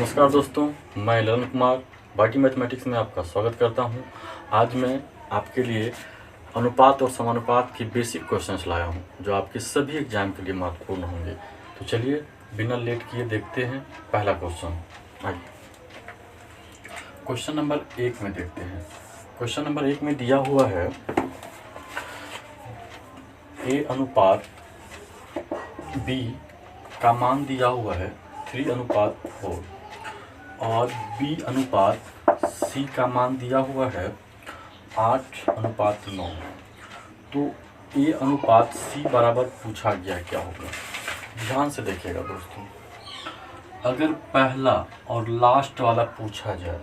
नमस्कार दोस्तों, मैं ललन कुमार बाटी मैथमेटिक्स में आपका स्वागत करता हूं। आज मैं आपके लिए अनुपात और समानुपात की बेसिक क्वेश्चंस लाया हूं जो आपके सभी एग्जाम के लिए महत्वपूर्ण होंगे। तो चलिए बिना लेट किए देखते हैं पहला क्वेश्चन। आइए क्वेश्चन नंबर 1 में देखते हैं। क्वेश्चन नंबर 1 में दिया हुआ है a अनुपात b का मान दिया हुआ है 3:4 और b अनुपात c का मान दिया हुआ है 8:9। तो a अनुपात c बराबर पूछा गया क्या होगा। ध्यान से देखिएगा दोस्तों, अगर पहला और लास्ट वाला पूछा जाए,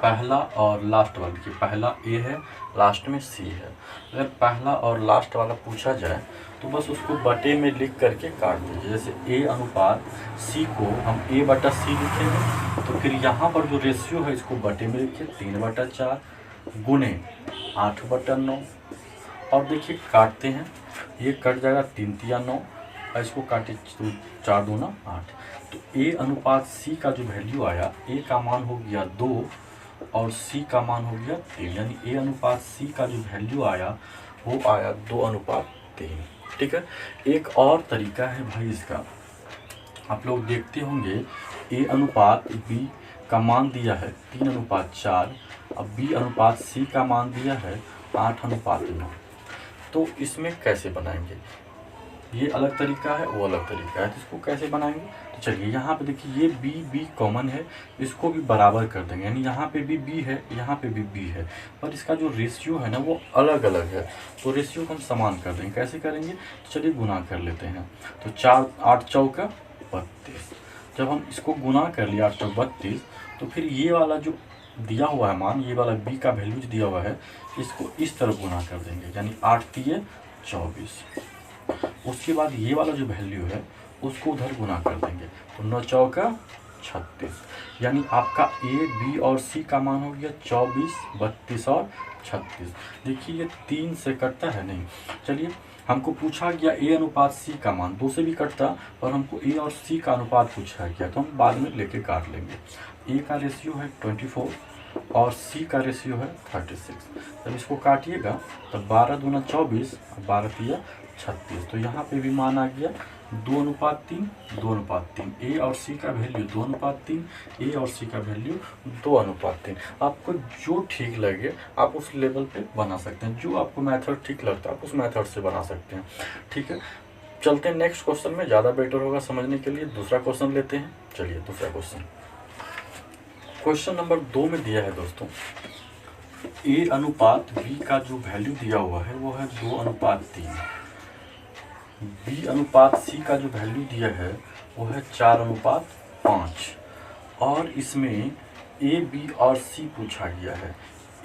पहला और लास्ट वाला, देखिए पहला a है, लास्ट में c है। अगर पहला और लास्ट वाला पूछा जाए तो बस उसको बटे में लिख करके काट दीजिए। जैसे a अनुपात c को हम a बटा c लिखेंगे तो फिर यहाँ पर जो रेशियो है इसको बटे में लिखिए 3/4 गुने 8/9 और देखिए काटते हैं, ये कट जाएगा 3 तिया 9 और इसको काटे तो 4 दूना 8। तो a अनुपात c का जो वैल्यू आया, a का मान हो गया 2 और c का मान हो गया 3, यानी a अनुपात c का जो वैल्यू आया वो आया 2:3। ठीक है। एक और तरीका है भाई इसका, आप लोग देखते होंगे a अनुपात b का मान दिया है 3:4, अब b अनुपात c का मान दिया है 8:9। तो इसमें कैसे बनाएंगे, ये अलग तरीका है, वो अलग तरीका है। तो इसको कैसे बनाएंगे, तो चलिए यहाँ पे देखिए ये b कॉमन है, इसको भी बराबर कर देंगे, यानी यहाँ पे भी b है, यहाँ पे भी b है, पर इसका जो रेशियो है ना वो अलग अलग है। तो रेशियो को हम समान कर देंगे। कैसे करेंगे, तो चलिए गुना कर लेते हैं। तो 4 8 चौका 32। जब हम इसको गुना कर लिया 8 चौक 32, तो फिर ये वाला जो दिया हुआ है मान, ये वाला b का वैल्यू दिया हुआ है, इसको इस तरफ गुना कर देंगे, यानी 8 तिये 24। उसके बाद ये वाला जो वैल्यू है उसको उधर गुना कर देंगे, तो 9 चौका 36, यानी आपका a b और c का मान हो गया 24, 32 और 36। देखिए ये 3 से कटता है नहीं। चलिए हमको पूछा गया a अनुपात c का मान, 2 से भी कटता, पर हमको a और c का अनुपात पूछा गया तो हम बाद में लेके काट लेंगे। a का रेशियो है 24 और c का रेशियो है 36। जब इसको काटिएगा तब 12 दूना 24, 12 तिया 36। तो यहाँ पे भी मान आ गया 2:3, 2:3। a और c का वैल्यू 2:3, a और c का वैल्यू 2:3। आपको जो ठीक लगे आप उस लेवल पे बना सकते हैं, जो आपको मेथड ठीक लगता है आप उस मेथड से बना सकते हैं। ठीक है, चलते हैं नेक्स्ट क्वेश्चन में, ज़्यादा बेटर होगा समझने के लिए। दूसरा क्वेश्चन लेते हैं। चलिए दूसरा क्वेश्चन, क्वेश्चन नंबर 2 में दिया है दोस्तों a अनुपात b का जो वैल्यू दिया हुआ है वो है 2:3। b अनुपात c का जो वैल्यू दिया है वो है 4:5 और इसमें a b और c पूछा गया है।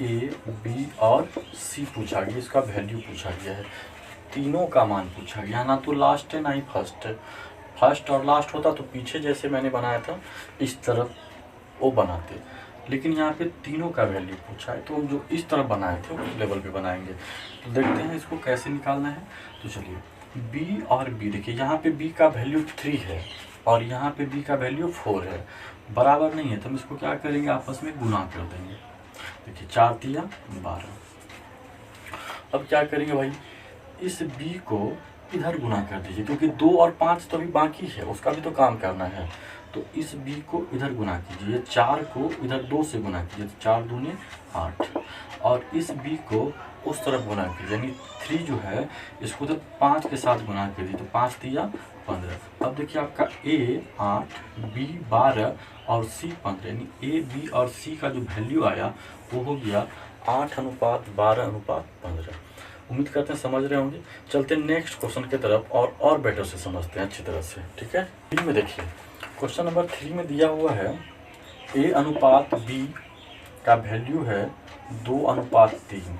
a b और c पूछा गया, इसका वैल्यू पूछा गया है, तीनों का मान पूछा गया। ना तो लास्ट है ना ही फर्स्ट है। फर्स्ट और लास्ट होता तो पीछे जैसे मैंने बनाया था इस तरफ वो बनाते, लेकिन यहाँ पे तीनों का वैल्यू पूछा है तो हम जो इस तरफ बनाए थे उस लेवल पे बनाएंगे। तो देखते हैं इसको कैसे निकालना है। तो चलिए b और b, देखिए यहाँ पे b का वैल्यू 3 है और यहाँ पे b का वैल्यू 4 है, बराबर नहीं है, तो हम इसको क्या करेंगे, आपस में गुना कर देंगे। देखिए 4 तिया 12। अब क्या करेंगे भाई, इस b को इधर गुना कर दीजिए, क्योंकि 2 और 5 तो अभी बाकी है, उसका भी तो काम करना है। तो इस b को इधर गुना कीजिए, 4 को इधर 2 से गुना कीजिए, तो 4 दूनी 8, और इस b को उस तरफ गुना कीजिए, यानी 3 जो है इसको तो 5 के साथ गुना कीजिए, तो 5 तिया 15। अब देखिए आपका a 8, b 12 और c 15, यानी a b और c का जो वैल्यू आया वो हो गया 8:12:15। उम्मीद करते हैं समझ रहे होंगे। चलते हैं नेक्स्ट क्वेश्चन की तरफ और बेटर से समझते हैं अच्छी तरह से। ठीक है, 3 में देखिए क्वेश्चन नंबर 3 में दिया हुआ है a अनुपात b का वैल्यू है 2:3,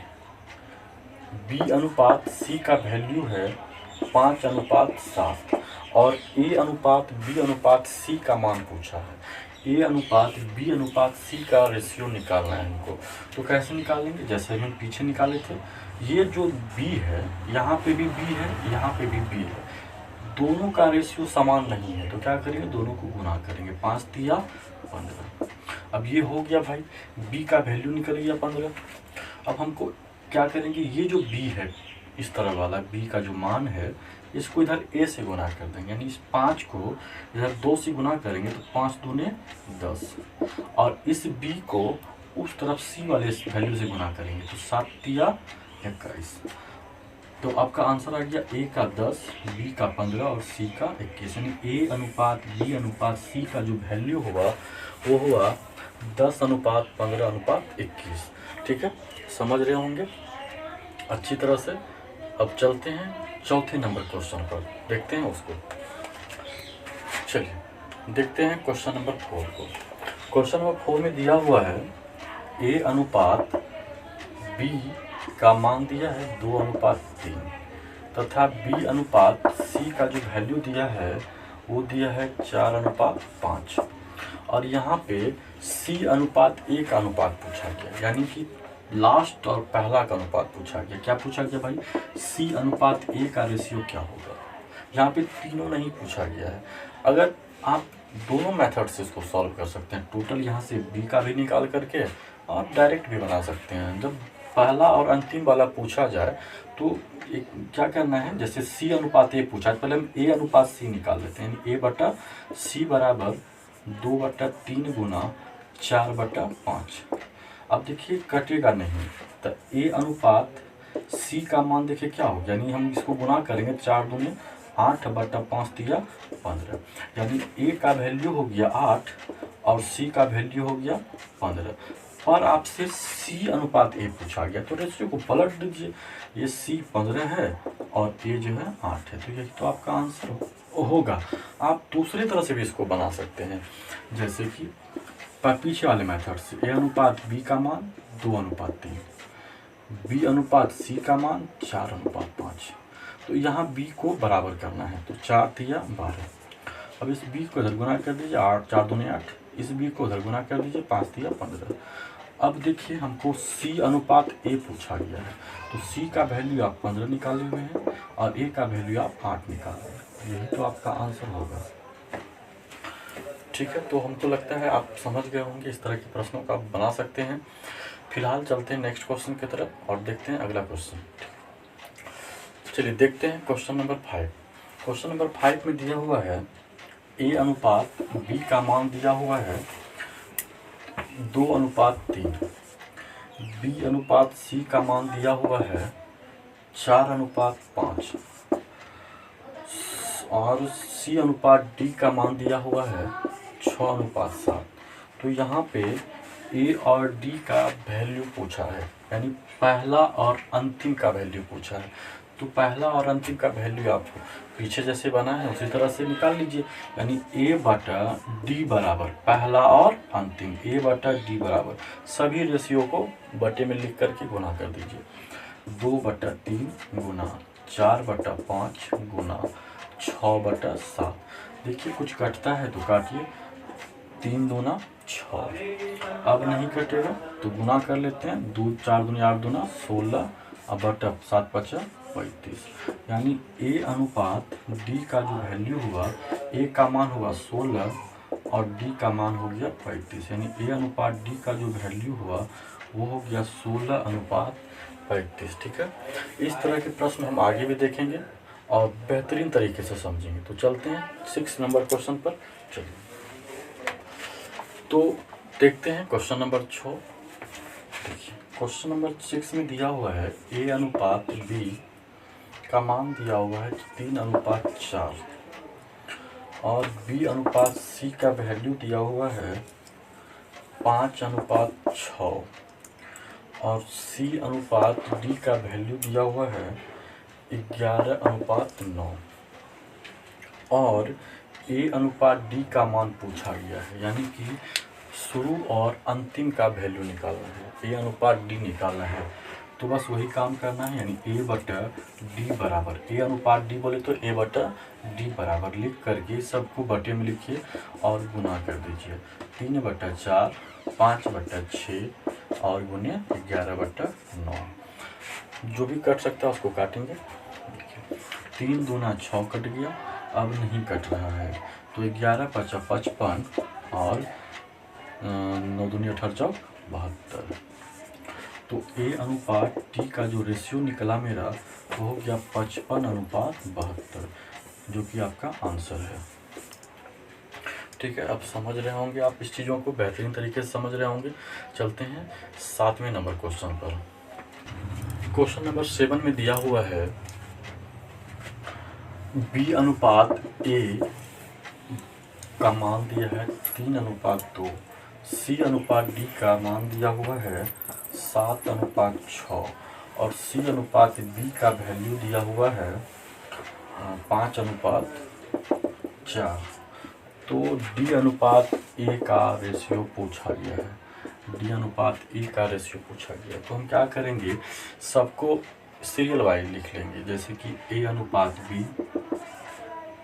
b अनुपात c का वैल्यू है 5:7 और a अनुपात b अनुपात c का मान पूछा है। a अनुपात b अनुपात c का रेशियो निकालना है हमको। तो कैसे निकालेंगे, जैसे हम पीछे निकाले थे, ये जो b है यहाँ पे भी b है, यहाँ पे भी b है, दोनों का रेशियो समान नहीं है तो क्या करेंगे, दोनों को गुना करेंगे। 5 तिया 15। अब ये हो गया भाई, b का वैल्यू निकल गया 15। अब हमको क्या करेंगे, ये जो b है इस तरह वाला b का जो मान है इसको इधर a से गुना कर देंगे, यानी इस 5 को इधर 2 से गुना करेंगे तो 5 दूने 10, और इस b को उस तरफ c वाले वैल्यू से गुना करेंगे तो 7 तिया 21। तो आपका आंसर आ गया a का 10, b का 15 और c का 21, यानी a अनुपात b अनुपात c का जो वैल्यू हुआ वो हुआ 10:15:21। ठीक है, समझ रहे होंगे अच्छी तरह से। अब चलते हैं चौथे नंबर क्वेश्चन पर, देखते हैं उसको। चलिए देखते हैं क्वेश्चन नंबर 4 को। क्वेश्चन नंबर 4 में दिया हुआ है a अनुपात b का मान दिया है 2:3 तथा b अनुपात c का जो वैल्यू दिया है वो दिया है 4:5, और यहाँ पे c अनुपात a का अनुपात पूछा गया, यानी कि लास्ट और पहला का अनुपात पूछा गया। क्या पूछा गया भाई, c अनुपात a का रेशियो क्या होगा। यहाँ पे तीनों नहीं पूछा गया है। अगर आप दोनों मेथड से इसको सॉल्व कर सकते हैं, टोटल यहाँ से b का भी निकाल करके और डायरेक्ट भी बना सकते हैं। जब पहला और अंतिम वाला पूछा जाए तो क्या करना है, जैसे c अनुपात a पूछा है, पहले हम a अनुपात c निकाल लेते हैं, यानी a बटा c बराबर 2/3 गुना 4/5। अब देखिए कटेगा नहीं, तो a अनुपात c का मान देखिए क्या होगा, यानी हम इसको गुना करेंगे 4 दूने 8/5 तिया 15, यानी a का वैल्यू हो गया 8 और c का वैल्यू हो गया 15। पर आपसे c अनुपात a पूछा गया तो रेशियो को पलट दीजिए, ये c 15 है और a जो है 8 है, तो यही तो आपका आंसर होगा। आप दूसरी तरह से भी इसको बना सकते हैं, जैसे कि पीछे वाले मेथड से a अनुपात b का मान 2:3, b अनुपात c का मान 4:5। तो यहाँ b को बराबर करना है तो 4 तिया 12। अब इस b को इधर गुना कर दीजिए, 8 4 दूने 8, इस b को इधर गुना कर दीजिए, 5 तिया 15। अब देखिए हमको c अनुपात a पूछा गया है, तो c का वैल्यू आप 15 निकाले हुए हैं और a का वैल्यू आप 8 निकाल रहे हैं, यही तो आपका आंसर होगा। ठीक है, तो हमको लगता है आप समझ गए होंगे, इस तरह के प्रश्नों का आप बना सकते हैं। फिलहाल चलते हैं नेक्स्ट क्वेश्चन की तरफ और देखते हैं अगला क्वेश्चन। चलिए देखते हैं क्वेश्चन नंबर 5। क्वेश्चन नंबर 5 में दिया हुआ है a अनुपात b का मान दिया हुआ है 2:3, b अनुपात c का मान दिया हुआ है 4:5 और c अनुपात d का मान दिया हुआ है 6:7। तो यहाँ पे a और d का वैल्यू पूछा है, यानी पहला और अंतिम का वैल्यू पूछा है। तो पहला और अंतिम का वैल्यू आप पीछे जैसे बना है उसी तरह से निकाल लीजिए, यानी a बटा d बराबर पहला और अंतिम, a बटा d बराबर सभी रेशियो को बटे में लिख करके गुना कर दीजिए। 2/3 गुना 4/5 गुना 6/7। देखिए कुछ कटता है तो काटिए, 3 दूना 6, अब नहीं कटेगा तो गुना कर लेते हैं, 2 4 दूनी 8 दूना 16 और बटा 7×5 35, यानी a अनुपात d का जो वैल्यू हुआ, a का मान हुआ 16 और d का मान हो गया 35, यानी a अनुपात d का जो वैल्यू हुआ वो हो गया 16:35। ठीक है, इस तरह के प्रश्न हम आगे भी देखेंगे और बेहतरीन तरीके से समझेंगे। तो चलते हैं 6 नंबर क्वेश्चन पर। चलिए तो देखते हैं क्वेश्चन नंबर 6। देखिए क्वेश्चन नंबर 6 में दिया हुआ है a अनुपात b का मान दिया हुआ है 3:4 और b अनुपात c का वैल्यू दिया हुआ है 5:6 और c अनुपात d का वैल्यू दिया हुआ है 11:9 और a अनुपात d का मान पूछा गया है, यानी कि शुरू और अंतिम का वैल्यू निकालना है, a अनुपात d निकालना है। तो बस वही काम करना है, यानी a बटा d बराबर, a अनुपात d बोले तो a बटा d बराबर लिख करके सबको बटे में लिखिए और गुना कर दीजिए। 3/4 5/6 और गुने 11/9, जो भी कट सकता है उसको काटेंगे। देखिए 3 दूना 6 कट गया, अब नहीं कट रहा है। तो 11 पचा 55 और 9 दूनी 18 चौक 72। तो A अनुपात T का जो रेशियो निकला मेरा वो हो गया 55:72, जो कि आपका आंसर है। ठीक है, अब समझ रहे होंगे आप इस चीज़ों को, बेहतरीन तरीके से समझ रहे होंगे। चलते हैं 7वें नंबर क्वेश्चन पर। क्वेश्चन नंबर 7 में दिया हुआ है B अनुपात A का मान दिया है 3:2, C अनुपात D का मान दिया हुआ है 7:6 और C अनुपात B का वैल्यू दिया हुआ है 5:4। तो D अनुपात A का रेशियो पूछा गया है, D अनुपात A का रेशियो पूछा गया। तो हम क्या करेंगे, सबको सीरियल वाइज लिख लेंगे। जैसे कि A अनुपात B,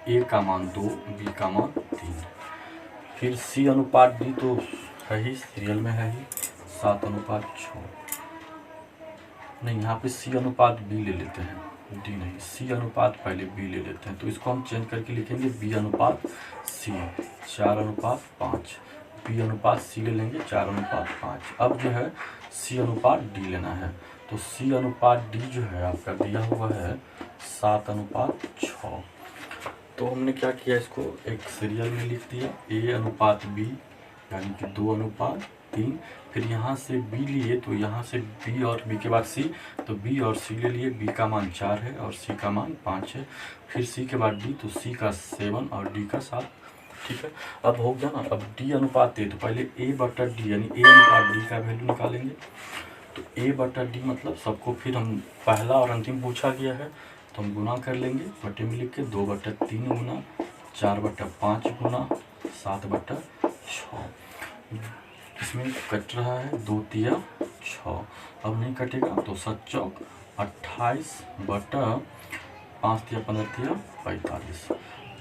A का मान 2, B का मान 3। फिर C अनुपात D तो है ही, सीरियल में है ही, 7:6। नहीं, यहाँ पे C अनुपात B ले लेते हैं, D नहीं, C अनुपात पहले B ले लेते हैं। तो इसको हम चेंज करके लिखेंगे B अनुपात C 4:5, B अनुपात C ले लेंगे 4:5। अब जो है C अनुपात D लेना है। तो C अनुपात D जो है आपका दिया हुआ है 7:6। तो हमने क्या किया, इसको एक सीरियल में लिख दिया, A अनुपात B यानी कि 2:3। फिर यहाँ से B लिए तो यहाँ से B और B के बाद C, तो B और C ले लिए। B का मान 4 है और C का मान 5 है। फिर C के बाद D, तो C का 7 और D का 7। ठीक है, अब हो गया ना। अब D अनुपात A, तो पहले A/D यानी A अनुपात D का वैल्यू निकालेंगे। तो A/D मतलब सबको, फिर हम पहला और अंतिम पूछा गया है तो हम गुना कर लेंगे बटे में लिख के, 2/3 गुना 4/5 गुना 7/6। इसमें कट रहा है 2 तिया 6, अब नहीं कटेगा तो 7 चौक 28 बटा 5 तिया 15 तिया 45।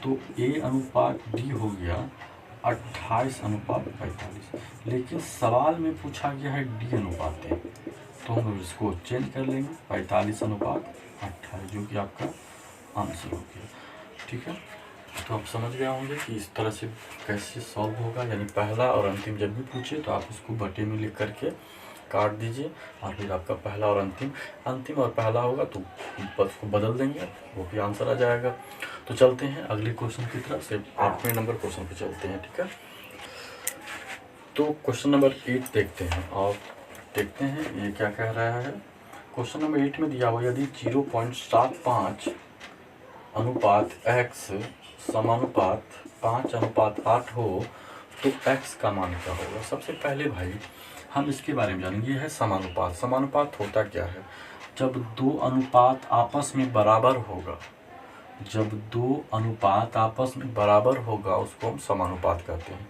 तो A अनुपात D हो गया 28:45। लेकिन सवाल में पूछा गया है D अनुपात A, तो हम इसको चेंज कर लेंगे 45:28, जो कि आपका आंसर हो गया। ठीक है, तो आप समझ गए होंगे कि इस तरह से कैसे सॉल्व होगा। यानी पहला और अंतिम जब भी पूछे तो आप इसको बटे में लिख करके काट दीजिए, और फिर आपका पहला और अंतिम और पहला होगा तो उसको बदल देंगे, वो भी आंसर आ जाएगा। तो चलते हैं अगले क्वेश्चन की तरफ से, 8वें नंबर क्वेश्चन पे चलते हैं। ठीक है, तो क्वेश्चन नंबर 8 देखते हैं और देखते हैं ये क्या कह रहा है। क्वेश्चन नंबर 8 में दिया हुआ, यदि 0.75 अनुपात x समानुपात 5:8 हो तो x का मान क्या होगा। सबसे पहले भाई हम इसके बारे में जानेंगे। है समानुपात। समानुपात होता क्या है, जब दो अनुपात आपस में बराबर होगा, जब दो अनुपात आपस में बराबर होगा उसको हम समानुपात कहते हैं।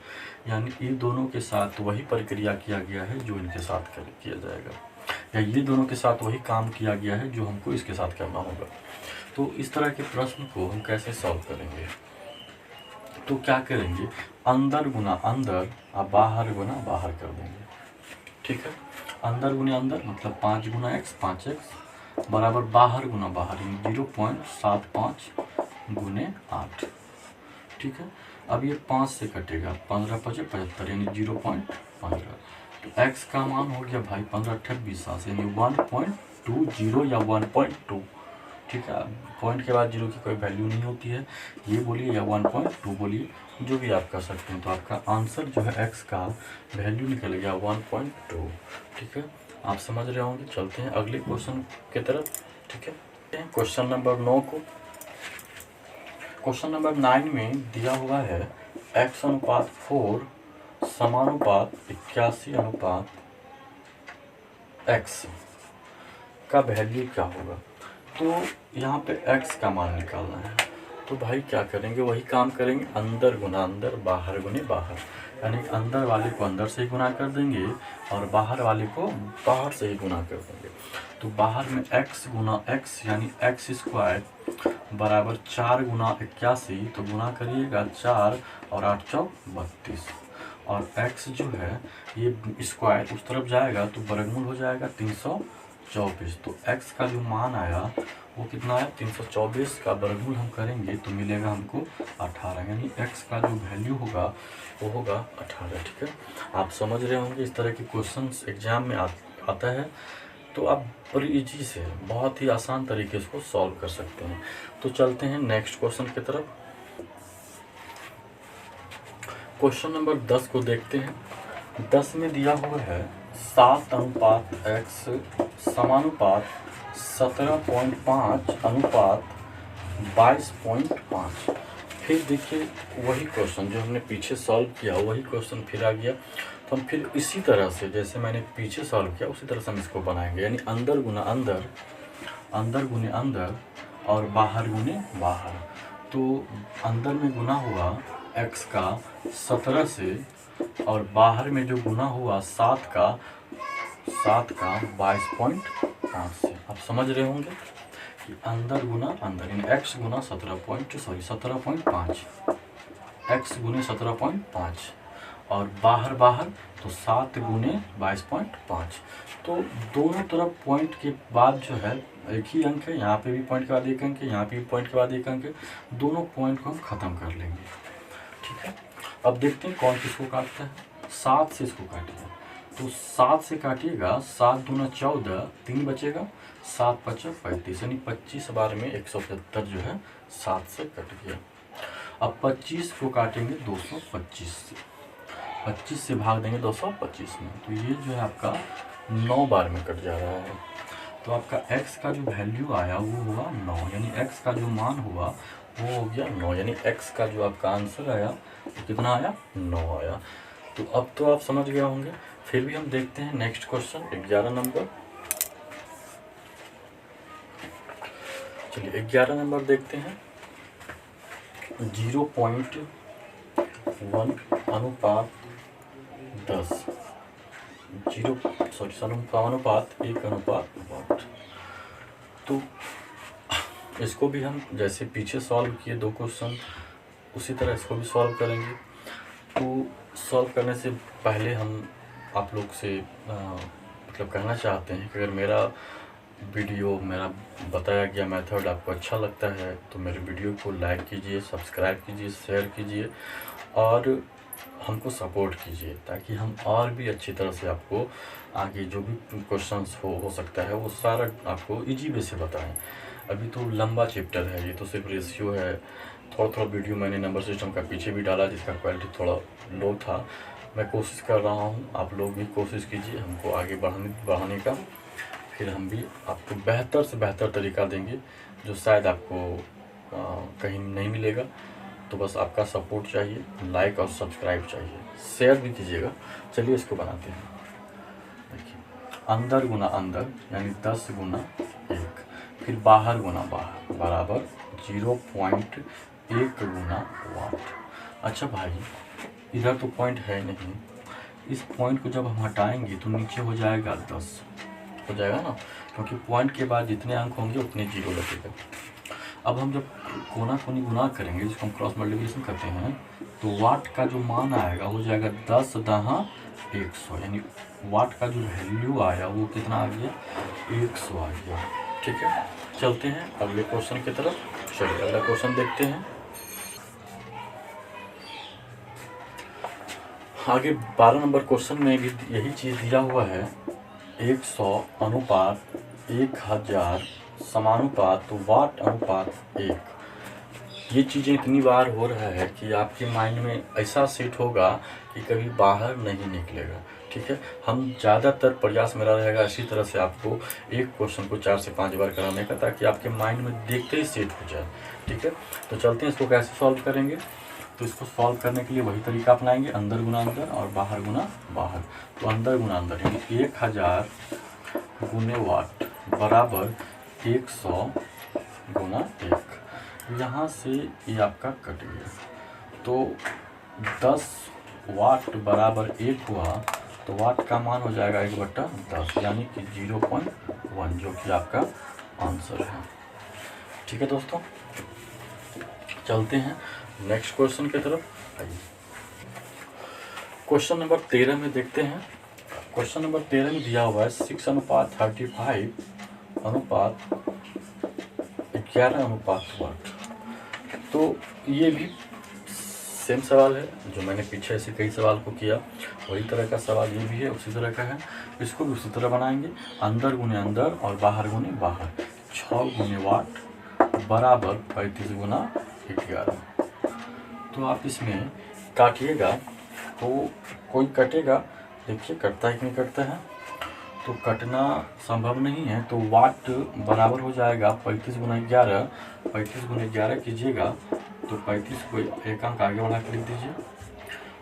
यानी ये दोनों के साथ वही प्रक्रिया किया गया है जो इनके साथ किया जाएगा, या ये दोनों के साथ वही काम किया गया है जो हमको इसके साथ करना होगा। तो इस तरह के प्रश्न को हम कैसे सॉल्व करेंगे, तो क्या करेंगे, अंदर गुना अंदर और बाहर गुना बाहर कर देंगे। ठीक है, अंदर गुना अंदर मतलब 5 गुना x 5x बराबर बाहर गुना बाहर 0.75 गुने 8। ठीक है, अब ये 5 से कटेगा, 15×5 = 75 यानी 0.15। तो x का मान हो गया भाई 15×8 = 20 यानी 1.20 या 1.2। ठीक है, पॉइंट के बाद 0 की कोई वैल्यू नहीं होती है, ये बोलिए या 1.2 बोलिए, जो भी आप कर सकते हैं। तो आपका आंसर जो है x का वैल्यू निकल गया 1.2। ठीक है, आप समझ रहे होंगे। चलते हैं अगले क्वेश्चन की तरफ। ठीक है, क्वेश्चन नंबर 9 को, क्वेश्चन नंबर 9 में दिया हुआ है x अनुपात 4 समानुपात 81 x का वैल्यू क्या होगा। तो यहाँ पे x का मान निकालना है। तो भाई क्या करेंगे, वही काम करेंगे, अंदर गुना अंदर बाहर गुने बाहर। यानी अंदर वाले को अंदर से ही गुना कर देंगे और बाहर वाले को बाहर से ही गुना कर देंगे। तो बाहर में x गुना x यानी x² बराबर 4 गुना 81, तो गुना करिएगा 4 और 8 चौक 32। और x जो है ये स्क्वायर उस तरफ जाएगा तो वर्गमूल हो जाएगा 324। तो x का जो मान आया वो कितना है 324 का वर्गमूल हम करेंगे तो मिलेगा हमको 18, यानी x का जो वैल्यू होगा वो होगा 18। ठीक है, आप समझ रहे होंगे इस तरह के क्वेश्चंस एग्जाम में आता है, तो आप बड़ी इजी से बहुत ही आसान तरीके से इसको सॉल्व कर सकते हैं। तो चलते हैं नेक्स्ट क्वेश्चन की तरफ। क्वेश्चन नंबर 10 को देखते हैं। 10 में दिया हुआ है 7:x समानुपात 17.5 अनुपात 22.5। फिर देखिए वही क्वेश्चन जो हमने पीछे सॉल्व किया वही क्वेश्चन फिर आ गया, तो हम फिर इसी तरह से जैसे मैंने पीछे सॉल्व किया उसी तरह से हम इसको बनाएंगे, यानी अंदर गुना अंदर, अंदर गुने अंदर और बाहर गुने बाहर। तो अंदर में गुना हुआ x का 17 से और बाहर में जो गुना हुआ 7 का 22.5 से। आप समझ रहे होंगे कि अंदर गुना अंदर, यानी x गुना 17.5 x गुने 17.5 और बाहर बाहर तो 7 गुने 22.5। तो दोनों तरफ पॉइंट के बाद जो है एक ही अंक है, यहाँ पे भी पॉइंट के बाद एक अंक है, यहाँ पे भी पॉइंट के बाद एक अंक है, दोनों पॉइंट को हम ख़त्म कर लेंगे। ठीक है, अब देखते हैं कौन किसको काटता है। 7 से इसको काटिए, तो 7 से काटिएगा 7 दूना 14, 3 बचेगा, 7 पचा 35, यानी 25 बार में 175 जो है 7 से कट गया। अब 25 को काटेंगे 225 से, 25 से भाग देंगे 225 में, तो ये जो है आपका 9 बार में कट जा रहा है। तो आपका x का जो वैल्यू आया वो हुआ 9, यानी x का जो मान हुआ वो हो गया 9, यानी x का जो आपका आंसर आया तो कितना आया 9 आया। तो अब तो आप समझ गए होंगे। फिर भी हम देखते हैं नेक्स्ट क्वेश्चन 11 नंबर। चलिए 11 नंबर देखते हैं। 0.1 अनुपात 10 अनुपात 1 अनुपात 8। तो इसको भी हम जैसे पीछे सॉल्व किए 2 क्वेश्चन उसी तरह इसको भी सॉल्व करेंगे। तो सॉल्व करने से पहले हम आप लोग से मतलब कहना चाहते हैं कि अगर मेरा वीडियो, मेरा बताया गया मेथड आपको अच्छा लगता है तो मेरे वीडियो को लाइक कीजिए, सब्सक्राइब कीजिए, शेयर कीजिए और हमको सपोर्ट कीजिए, ताकि हम और भी अच्छी तरह से आपको आगे जो भी क्वेश्चंस हो सकता है वो सारा आपको इजी वे से बताएं। अभी तो लंबा चैप्टर है, ये तो सिर्फ रेशियो है। थोड़ा वीडियो मैंने नंबर सिस्टम का पीछे भी डाला जिसका क्वालिटी थोड़ा लो था। मैं कोशिश कर रहा हूँ, आप लोग भी कोशिश कीजिए हमको आगे बढ़ाने का। फिर हम भी आपको बेहतर से बेहतर तरीका देंगे जो शायद आपको कहीं नहीं मिलेगा। तो बस आपका सपोर्ट चाहिए, लाइक और सब्सक्राइब चाहिए, शेयर भी कीजिएगा। चलिए इसको बनाते हैं। देखिए अंदर गुना अंदर यानी 10 गुना 1, फिर बाहर गुना बाहर बराबर 0.1 गुना 8। अच्छा भाई इधर तो पॉइंट है नहीं, इस पॉइंट को जब हम हटाएंगे तो नीचे हो जाएगा 10 हो जाएगा ना, क्योंकि पॉइंट के बाद जितने अंक होंगे उतने 0 लगेगा। अब हम जब कोना कोनी गुना करेंगे जिसको हम क्रॉस मल्टीप्लिकेशन करते हैं तो वाट का जो मान आएगा हो जाएगा 10 दहा 100, यानी वाट का जो वैल्यू आया वो कितना आ गया 100 आ गया। ठीक है, चलते हैं अगले क्वेश्चन की तरफ। चलिए अगला क्वेश्चन देखते हैं। आगे 12 नंबर क्वेश्चन में भी यही चीज़ दिया हुआ है। 100 अनुपात 1000 समानुपात वाट अनुपात 1। ये चीज़ें इतनी बार हो रहा है कि आपके माइंड में ऐसा सेट होगा कि कभी बाहर नहीं निकलेगा। ठीक है, हम ज़्यादातर प्रयास मेरा रहेगा इसी तरह से आपको एक क्वेश्चन को 4 से 5 बार कराने का, ताकि आपके माइंड में देखते ही सेट हो जाए। ठीक है, तो चलते हैं इसको कैसे सॉल्व करेंगे। तो इसको सॉल्व करने के लिए वही तरीका अपनाएंगे, अंदर गुना अंदर और बाहर गुना बाहर। तो अंदर गुना अंदर यानी 1000 गुने वाट बराबर 100 गुना 1। यहाँ से ये आपका कट गया, तो 10 वाट बराबर 1 हुआ, तो वाट का मान हो जाएगा 1/10 यानी कि 0.1, जो कि आपका आंसर है। ठीक है दोस्तों, चलते हैं नेक्स्ट क्वेश्चन की तरफ। आइए क्वेश्चन नंबर 13 में देखते हैं। क्वेश्चन नंबर 13 में दिया हुआ है 6:35 अनुपात 11 अनुपात 8। तो ये भी सेम सवाल है जो मैंने पीछे ऐसे कई सवाल को किया, वही तरह का सवाल ये भी है, उसी तरह का है। इसको भी उसी तरह बनाएंगे, अंदर गुने अंदर और बाहर गुने बाहर। 6 गुने वाट बराबर 35 गुना 11। तो आप इसमें काटिएगा तो कोई कटेगा, देखिए कटता है कि नहीं कटता है, तो कटना संभव नहीं है। तो वाट बराबर हो जाएगा 35 गुना 11। 35 गुना 11 कीजिएगा तो 35 को एक अंक आगे बढ़ा के लिख दीजिए,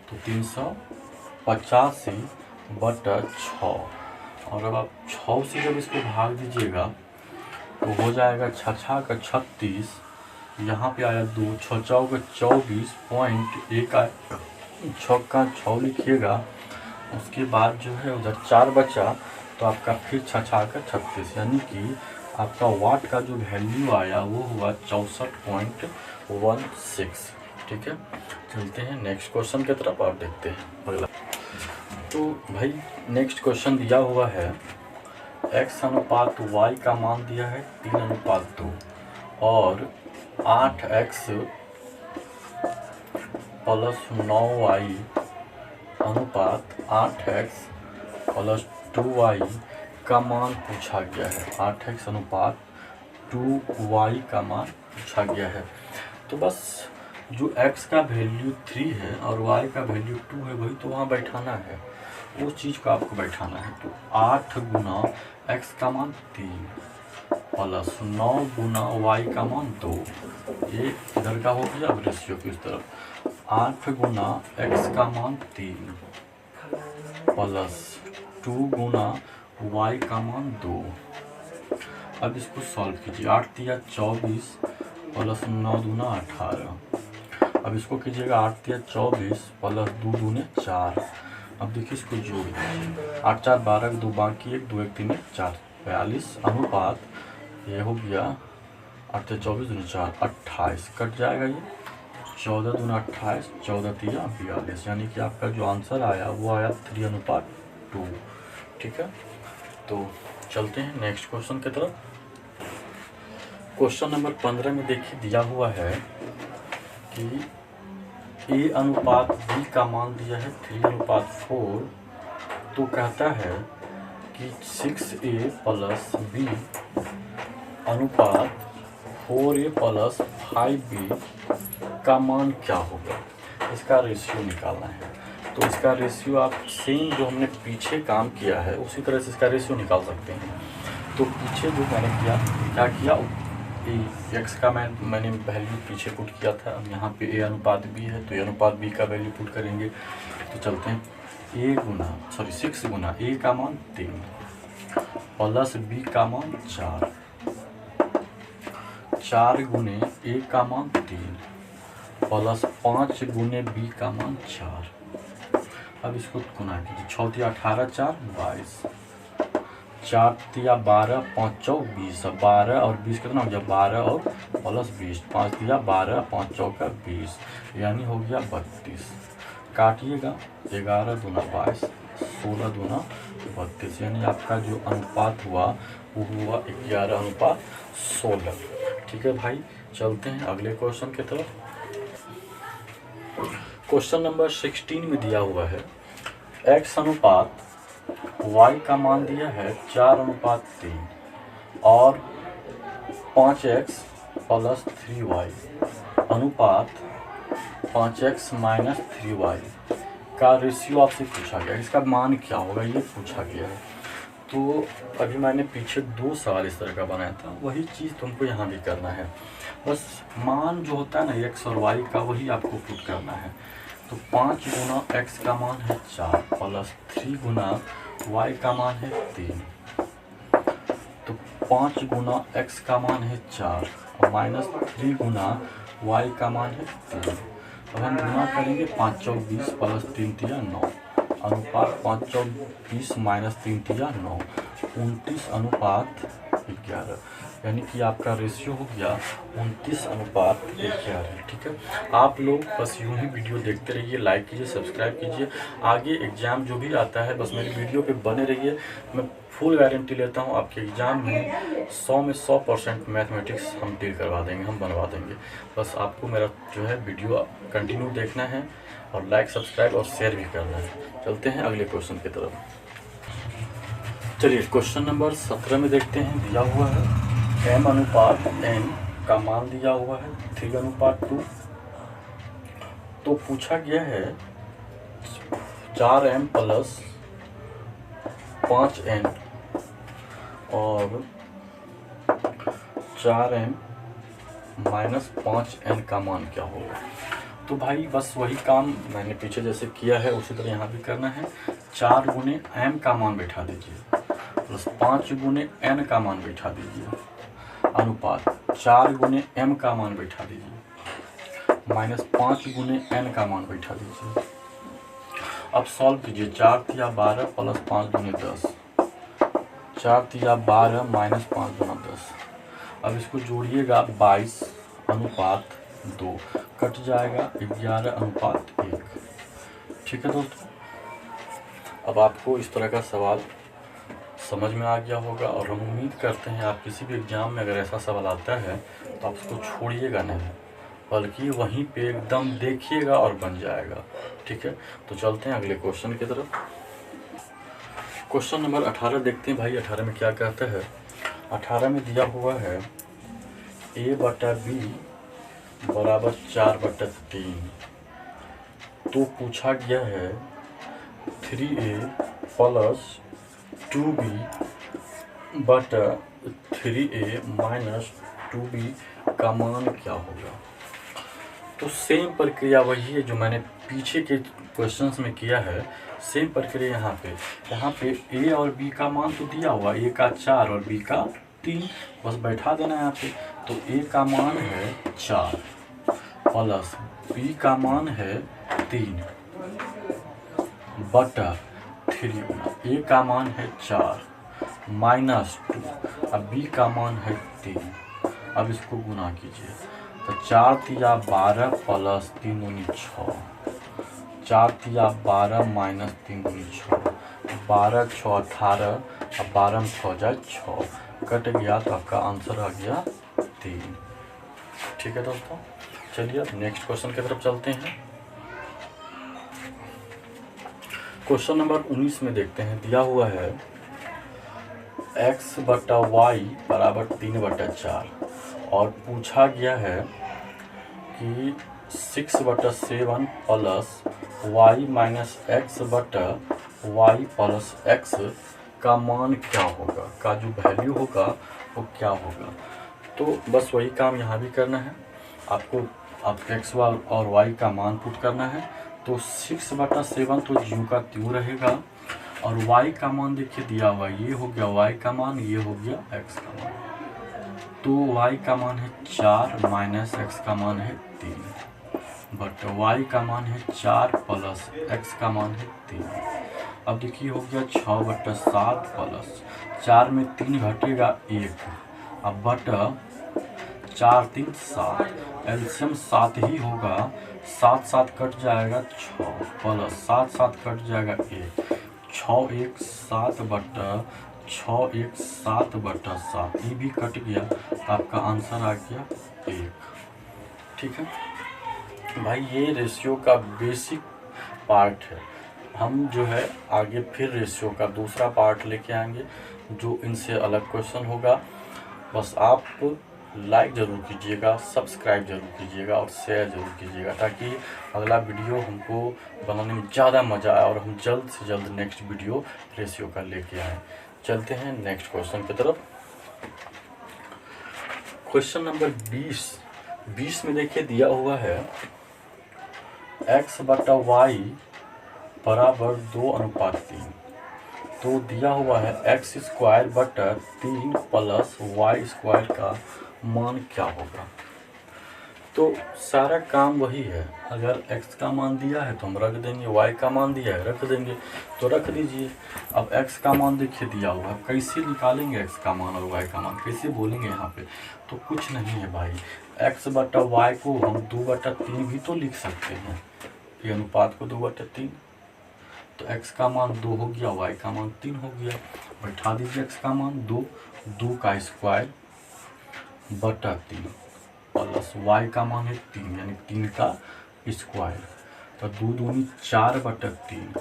तो 385/6। और अब आप 6 से जब इसको भाग दीजिएगा तो हो जाएगा 6 का 36, यहाँ पे आया 2, 6 का 24.1 आया, 6 का 6 लिखिएगा। उसके बाद जो है उधर 4 बचा तो आपका फिर 6 का 36, यानी कि आपका वाट का जो वैल्यू आया वो हुआ 64.16। ठीक है, चलते हैं नेक्स्ट क्वेश्चन की तरफ और देखते हैं अगला। तो भाई नेक्स्ट क्वेश्चन दिया हुआ है x अनुपात y का मान दिया है 3:2 और 8x + 9y अनुपात 8x + 2y का मान पूछा गया है। 8x अनुपात 2y का मान पूछा गया है। तो बस जो x का वैल्यू 3 है और y का वैल्यू 2 है वही तो वहाँ बैठाना है, उस चीज़ को आपको बैठाना है। तो 8 गुना x का मान 3 + 9 गुना y का मान 2, ये इधर का हो गया। अब रेशियो की इस तरफ 8 गुना x का मान 3 + 2 गुना y का मान 2। अब इसको सॉल्व कीजिए, 8 तिया 24 + 9 दूना 18। अब इसको कीजिएगा 8 तिया 24 + 2 दूने 4। अब देखिए इसको जोड़ दीजिए, 8 4 12, 2 बाकी 1, 2 1 3 1 4, 42 अनुपात ये हो गया 8 तिया 24 दूने 4, 28 कट जाएगा ये, 14 दूना 28, 14 तिया 42, यानी कि आपका जो आंसर आया वो आया 3:2। ठीक है, तो चलते हैं नेक्स्ट क्वेश्चन की तरफ। क्वेश्चन नंबर 15 में देखिए दिया हुआ है कि a अनुपात b का मान दिया है 3:4। तो कहता है कि 6a + b अनुपात 4a + 5b का मान क्या होगा, इसका रेशियो निकालना है। तो इसका रेशियो आप सेम जो हमने पीछे काम किया है उसी तरह से इसका रेशियो निकाल सकते हैं। तो पीछे जो मैंने क्या किया, x का मैंने वैल्यू पीछे पुट किया था। अब यहाँ पे a अनुपात b है तो a अनुपात b का वैल्यू पुट करेंगे। तो चलते हैं 6 गुना a का मान 3 + b का मान 4, 4 गुने a का मान 3 + 5 गुने b का मान 4। अब इसको गुना कीजिए, 6 तिया 18 4 22, 4 तिया 12 5 चौक 20, 12 और 20 कितना हो गया 12 और +20, 5 तिया 12 5 चौका 20, यानी हो गया 32। काटिएगा, 11 दूना 22, 16 दूना 32, यानी आपका जो अनुपात हुआ वो हुआ 11:16। ठीक है भाई, चलते हैं अगले क्वेश्चन की तरफ। क्वेश्चन नंबर 16 में दिया हुआ है x अनुपात y का मान दिया है 4:3 और 5x + 3y अनुपात 5x - 3y का रेशियो आपसे पूछा गया। इसका मान क्या होगा ये पूछा गया है। तो अभी मैंने पीछे 2 सवाल इस तरह का बनाया था, वही चीज़ तुमको यहाँ भी करना है। बस मान जो होता है ना x और y का, वही आपको पुट करना है। तो 5 गुना x का मान है 4 + 3 गुना y का मान है 3। तो 5 गुना x का मान है 4 और -3 गुना y का मान है 3। अब हम गुना करेंगे, 5 चौक 20 + 3 तिया 9 अनुपात 5 चौक 20 - 3 तिया 9, 29 अनुपात 11। यानी कि आपका रेशियो हो गया 29:11। ठीक है, आप लोग बस यूं ही वीडियो देखते रहिए, लाइक कीजिए, सब्सक्राइब कीजिए। आगे एग्ज़ाम जो भी आता है बस मेरी वीडियो पे बने रहिए। मैं फुल गारंटी लेता हूँ आपके एग्ज़ाम में 100 में 100% मैथमेटिक्स हम डील करवा देंगे, हम बनवा देंगे। बस आपको मेरा जो है वीडियो कंटिन्यू देखना है और लाइक, सब्सक्राइब और शेयर भी करना है। चलते हैं अगले क्वेश्चन की तरफ। चलिए क्वेश्चन नंबर 17 में देखते हैं। दिया हुआ है m/n का मान दिया हुआ है 3:2। तो पूछा गया है 4m + 5n और 4m - 5n का मान क्या होगा। तो भाई बस वही काम मैंने पीछे जैसे किया है उसी तरह यहाँ भी करना है। 4 गुने m का मान बैठा दीजिए प्लस 5 गुने n का मान बैठा दीजिए, अनुपात 4 गुने m का मान बैठा दीजिए माइनस 5 गुने n का मान बैठा दीजिए। अब सॉल्व कीजिए। 4 तिया 12 प्लस 5 दूनी 10, 4 तिया 12 माइनस 5 दूना 10। अब इसको जोड़िएगा 22 अनुपात 2, कट जाएगा 11 अनुपात 1। ठीक है दोस्तों, अब आपको इस तरह का सवाल समझ में आ गया होगा और हम उम्मीद करते हैं आप किसी भी एग्ज़ाम में अगर ऐसा सवाल आता है तो आप उसको छोड़िएगा नहीं, बल्कि वहीं पे एकदम देखिएगा और बन जाएगा। ठीक है, तो चलते हैं अगले क्वेश्चन की तरफ। क्वेश्चन नंबर 18 देखते हैं भाई 18 में क्या कहता है। 18 में दिया हुआ है a/b = 4/3। तो पूछा गया है 3a + 2b बटा 3a माइनस 2b का मान क्या होगा। तो सेम प्रक्रिया वही है जो मैंने पीछे के क्वेश्चंस में किया है, सेम प्रक्रिया यहाँ पे a और b का मान तो दिया हुआ, a का 4 और b का 3, बस बैठा देना है यहाँ पे। तो a का मान है 4 प्लस b का मान है 3 बटा 3 गुना a का मान है 4 माइनस 2, अब b का मान है 3। अब इसको गुना कीजिए तो 4 तिया 12 प्लस 3 दूनी 6, 4 तिया 12 माइनस 3 दूनी 6, 12 6 18, अब 12 में 6 जाए 6, कट गया तो आपका आंसर आ गया 3। ठीक है दोस्तों, चलिए अब नेक्स्ट क्वेश्चन की तरफ चलते हैं। क्वेश्चन नंबर 19 में देखते हैं। दिया हुआ है x/y = 3/4 और पूछा गया है कि 6/7 plus y minus x/y plus x का मान क्या होगा, का जो वैल्यू होगा वो क्या होगा। तो बस वही काम यहाँ भी करना है, आपको x और y का मान पुट करना है। तो 6/7 तो ज्यों का त्यों रहेगा और y का मान देखिए दिया हुआ, ये हो गया y का मान, ये हो गया x का मान। तो y का मान है 4 माइनस x का मान है 3 बट y का मान है 4 प्लस x का मान है 3। अब देखिए हो गया 6/7 प्लस 4 में 3 घटेगा 1, अब बटा 4 3 7, एलसीएम 7 ही होगा, 7 7 कट जाएगा 6 प्लस 7 7 कट जाएगा 1, 6 1 7 बटा 6 1 7/7, ये भी कट गया तो आपका आंसर आ गया 1। ठीक है भाई, ये रेशियो का बेसिक पार्ट है। हम जो है आगे फिर रेशियो का दूसरा पार्ट लेके आएंगे जो इनसे अलग क्वेश्चन होगा। बस आप लाइक ज़रूर कीजिएगा, सब्सक्राइब ज़रूर कीजिएगा और शेयर ज़रूर कीजिएगा ताकि अगला वीडियो हमको बनाने में ज़्यादा मज़ा आए और हम जल्द से जल्द नेक्स्ट वीडियो रेशियो का लेके आएँ। चलते हैं नेक्स्ट क्वेश्चन की तरफ। क्वेश्चन नंबर 20 में देखिए दिया हुआ है x/y = 2:3। तो दिया हुआ है x² / 3 प्लस y² का मान क्या होगा। तो सारा काम वही है, अगर x का मान दिया है तो हम रख देंगे, y का मान दिया है रख देंगे, तो रख दीजिए। अब x का मान देखिए दिया हुआ है, कैसे निकालेंगे x का मान और y का मान कैसे बोलेंगे यहाँ पे, तो कुछ नहीं है भाई, x बटा y को हम 2/3 भी तो लिख सकते हैं, ये अनुपात को 2/3, तो x का मान 2 हो गया, y का मान 3 हो गया, बैठा दीजिए x का मान 2 का स्क्वायर बटा 3 प्लस y का मान है 3 यानी 3 का स्क्वायर, तो 2 दूनी 4/3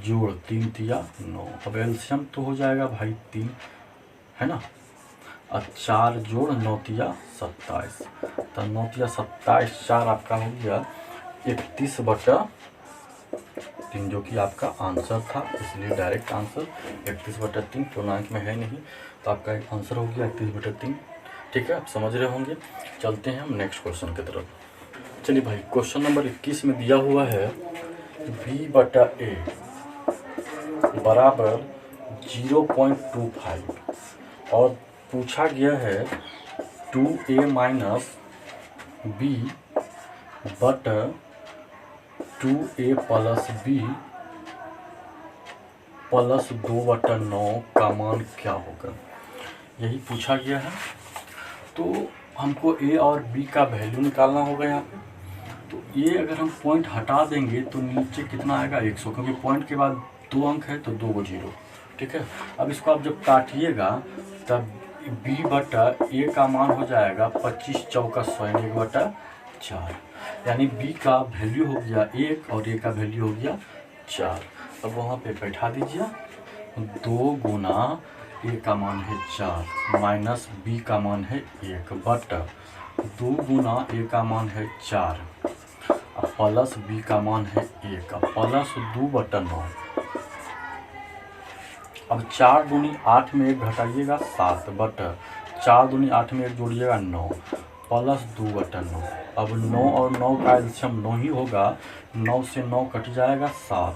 जोड़ 3 तिया 9, अब एल्शियम तो हो जाएगा भाई 3 है ना, और 4 जोड़ 9 तिया 27, तो 9 तिया 27 4 आपका हो गया 31/3 जो कि आपका आंसर था, इसलिए डायरेक्ट आंसर 31/3 पूर्णांक में है नहीं, तो आपका एक आंसर हो गया 31/3। ठीक है, आप समझ रहे होंगे। चलते हैं हम नेक्स्ट क्वेश्चन की तरफ। चलिए भाई, क्वेश्चन नंबर 21 में दिया हुआ है b/a बराबर 0.25 और पूछा गया है 2a माइनस b बटा 2a प्लस b प्लस 2/9 का मान क्या होगा, यही पूछा गया है। तो हमको a और b का वैल्यू निकालना होगा यहाँ पे, तो ये अगर हम पॉइंट हटा देंगे तो नीचे कितना आएगा 100, क्योंकि पॉइंट के बाद 2 अंक है तो 2 को 0। ठीक है, अब इसको आप जब काटिएगा तब b बटा a का मान हो जाएगा 25 चौका 100 1/4, यानी b का वैल्यू हो गया 1 और a का वैल्यू हो गया 4। अब वहाँ पे बैठा दीजिए, 2 गुना a का मान है 4 माइनस b का मान है 1 बटा 2 गुना a का मान है 4 प्लस b का मान है 1 प्लस 2/9। अब 4 दूनी 8 में 1 घटाइएगा 7 बटा 4 दूनी 8 में 1 जोड़िएगा 9 प्लस 2/9। अब 9 और 9 का एल्शियम 9 ही होगा, 9 से 9 कट जाएगा 7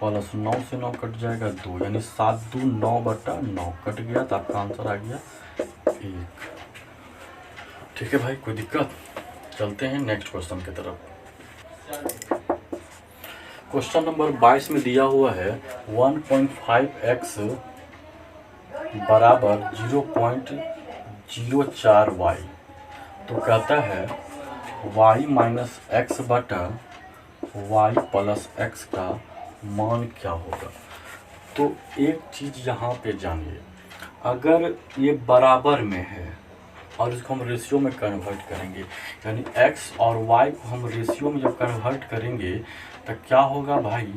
प्लस 9 से 9 कट जाएगा 2, यानी 7 2 9/9 कट गया, तो आपका आंसर आ गया 1। ठीक है भाई, कोई दिक्कत। चलते हैं नेक्स्ट क्वेश्चन की तरफ। क्वेश्चन नंबर 22 में दिया हुआ है 1.5x बराबर 0.04y, तो कहता है y माइनस एक्स बटा y प्लस एक्स का मान क्या होगा। तो एक चीज़ यहाँ पे जानिए, अगर ये बराबर में है और इसको हम रेशियो में कन्वर्ट करेंगे, यानी x और y को हम रेशियो में जब कन्वर्ट करेंगे तो क्या होगा भाई,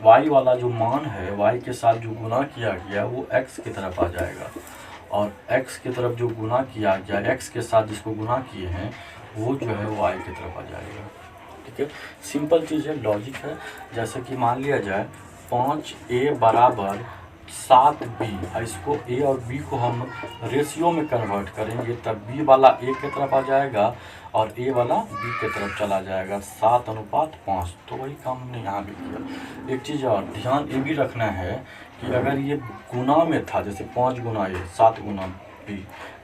y वाला जो मान है y के साथ जो गुना किया गया वो x की तरफ आ जाएगा, और x की तरफ जो गुना किया गया x के साथ जिसको गुना किए हैं वो जो है y की तरफ आ जाएगा। ठीक है, सिंपल चीज़ है, लॉजिक है। जैसे कि मान लिया जाए 5a बराबर 7b, इसको a और b को हम रेशियो में कन्वर्ट करेंगे तब b वाला a की तरफ आ जाएगा और a वाला b की तरफ चला जाएगा, 7:5। तो वही काम हमने यहाँ भी किया। एक चीज़ और ध्यान ये भी रखना है कि अगर ये गुना में था, जैसे 5 गुना a 7 गुना b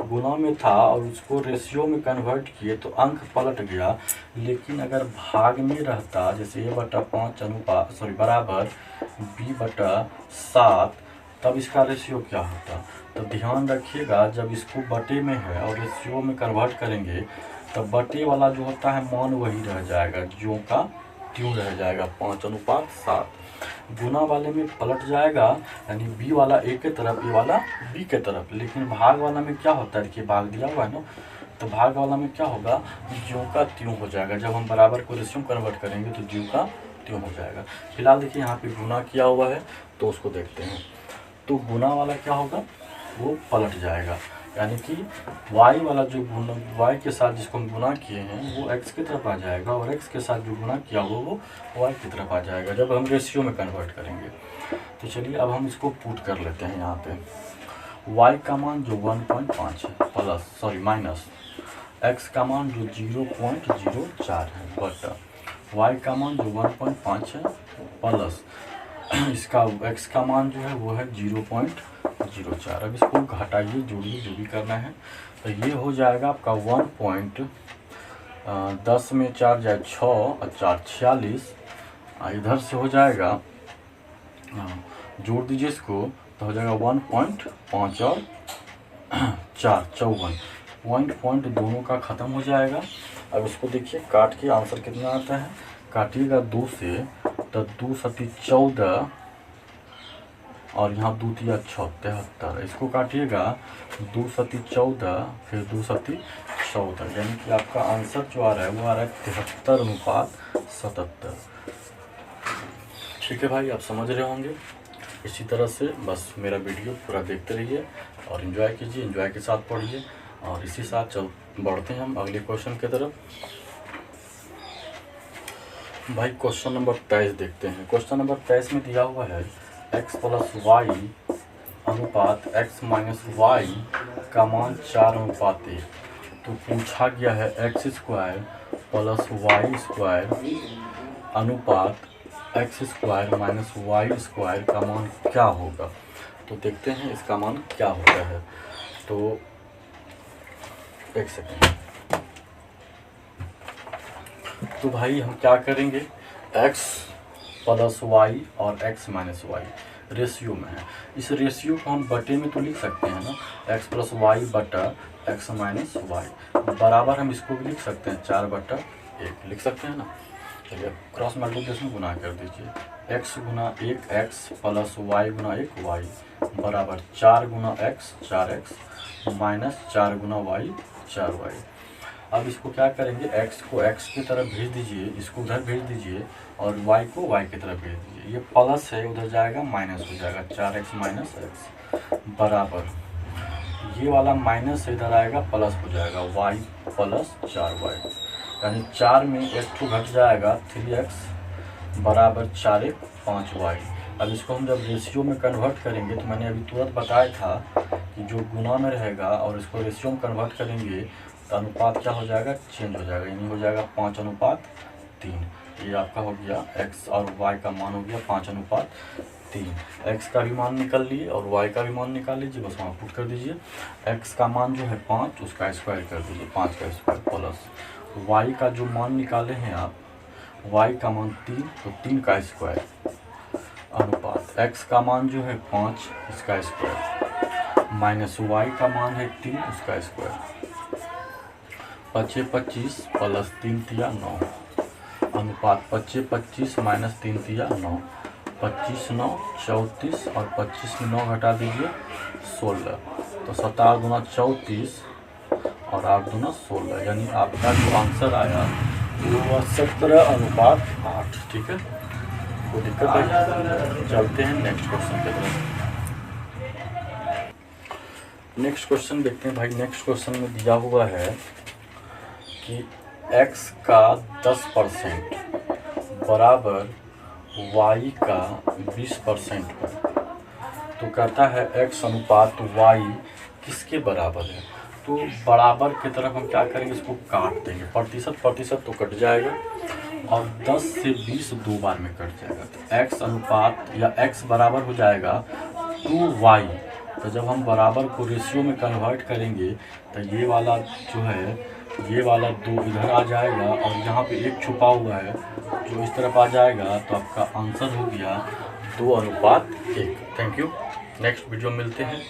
गुना में था और उसको रेशियो में कन्वर्ट किए तो अंक पलट गया, लेकिन अगर भाग में रहता, जैसे a/5 बराबर b/7, तब इसका रेशियो क्या होता। तो ध्यान रखिएगा, जब इसको बटे में है और रेशियो में कन्वर्ट करेंगे तब बटे वाला जो होता है मान वही रह जाएगा, ज्यों का त्यों रह जाएगा 5:7। गुना वाले में पलट जाएगा, यानी b वाला a के तरफ a वाला b के तरफ, लेकिन भाग वाला में क्या होता है, देखिए भाग दिया हुआ है ना, तो भाग वाला में क्या होगा, ज्यों का त्यों हो जाएगा। जब हम बराबर को रेशियो में कन्वर्ट करेंगे तो ज्यों का त्यों हो जाएगा। फिलहाल देखिए यहाँ पे गुना किया हुआ है तो उसको देखते हैं, तो गुना वाला क्या होगा, वो पलट जाएगा, यानी कि y वाला जो गुना y के साथ जिसको हम गुना किए हैं वो x की तरफ आ जाएगा और x के साथ जो गुना किया हुआ वो y की तरफ आ जाएगा जब हम रेशियो में कन्वर्ट करेंगे। तो चलिए अब हम इसको पुट कर लेते हैं। यहाँ पे y का मान जो 1.5 है प्लस माइनस x का मान जो 0.04 है बटा y का मान जो 1.5 है प्लस इसका x का मान जो है वो है 0.04। अब इसको घटाइए, जोड़िए, जो भी करना है, तो ये हो जाएगा आपका 1.05 10 में 4 जाए 6 और 4 46। इधर से हो जाएगा, जोड़ दीजिए इसको तो हो जाएगा 1.5 और 4 54। पॉइंट दोनों का ख़त्म हो जाएगा। अब इसको देखिए काट के आंसर कितना आता है। काटिएगा 2 से तो 2 सती 14 और यहाँ 2 तिया 6 73। इसको काटिएगा 2 सती 14 फिर 2 सती 14, यानी कि आपका आंसर जो आ रहा है वो आ रहा है 73:77। ठीक है भाई, आप समझ रहे होंगे। इसी तरह से बस मेरा वीडियो पूरा देखते रहिए और एंजॉय कीजिए, एंजॉय के साथ पढ़िए। और इसी साथ चल बढ़ते हैं हम अगले क्वेश्चन की तरफ। भाई क्वेश्चन नंबर 23 देखते हैं। क्वेश्चन नंबर 23 में दिया हुआ है x + y अनुपात x - y का मान 4:1। तो पूछा गया है x² + y² अनुपात x² - y² का मान क्या होगा। तो देखते हैं इसका मान क्या होता है। तो एक सेकेंड। तो भाई हम क्या करेंगे, x + y और x - y रेशियो में है। इस रेशियो को हम बटे में तो लिख सकते हैं ना, x + y बटा x - y बराबर हम इसको भी लिख सकते हैं 4/1 लिख सकते हैं ना। चलिए क्रॉस मल्टीप्लिकेशन गुना कर दीजिए। x गुना 1 x + y गुना 1 y बराबर 4 गुना x 4x माइनस 4 गुना y 4y। अब इसको क्या करेंगे, x को x की तरफ भेज दीजिए, इसको उधर भेज दीजिए और y को y की तरफ भेज दीजिए। ये प्लस है, उधर जाएगा माइनस हो जाएगा 4x - x बराबर ये वाला माइनस इधर आएगा प्लस हो जाएगा y + 4y, यानी 4 में 1 तो घट जाएगा 3x बराबर 4 × 5y। अब इसको हम जब रेशियो में कन्वर्ट करेंगे तो मैंने अभी तुरंत बताया था कि जो गुना में रहेगा और इसको रेशियो में कन्वर्ट करेंगे तो अनुपात क्या हो जाएगा, चेंज हो जाएगा, यानी हो जाएगा 5:3। ये आपका हो गया x और y का मान हो गया 5:3। x का भी मान निकाल लिए और y का भी मान निकाल लीजिए, बस वहाँ पुट कर दीजिए। x का मान जो है 5 उसका स्क्वायर कर दीजिए, 5 का स्क्वायर प्लस y का जो मान निकाले हैं आप, y का मान 3 तो 3 का स्क्वायर अनुपात x का मान जो है 5 इसका स्क्वायर माइनस y का मान है 3 उसका स्क्वायर 5 25 प्लस 3 तिया 9 अनुपात 5 25 माइनस 3 तिया 9 25 9 34 और 25 में 9 घटा दीजिए 16 तो 7 दूना 34 और 8 दूना 16, यानी आपका जो आंसर आया वो 17:8। ठीक है, कोई दिक्कत है। चलते हैं नेक्स्ट क्वेश्चन की तरफ। नेक्स्ट क्वेश्चन देखते हैं भाई। नेक्स्ट क्वेश्चन में दिया हुआ है कि x का 10% बराबर y का 20% है। तो कहता है x अनुपात y किसके बराबर है। तो बराबर की तरफ हम क्या करेंगे, इसको काट देंगे, प्रतिशत तो कट जाएगा और 10 से 20 दो बार में कट जाएगा। तो x अनुपात या x बराबर हो जाएगा 2y। तो जब हम बराबर को रेशियो में कन्वर्ट करेंगे तो ये वाला जो है, ये वाला 2 इधर आ जाएगा और यहाँ पे 1 छुपा हुआ है जो इस तरफ आ जाएगा। तो आपका आंसर हो गया 2:1। थैंक यू, नेक्स्ट वीडियो मिलते हैं।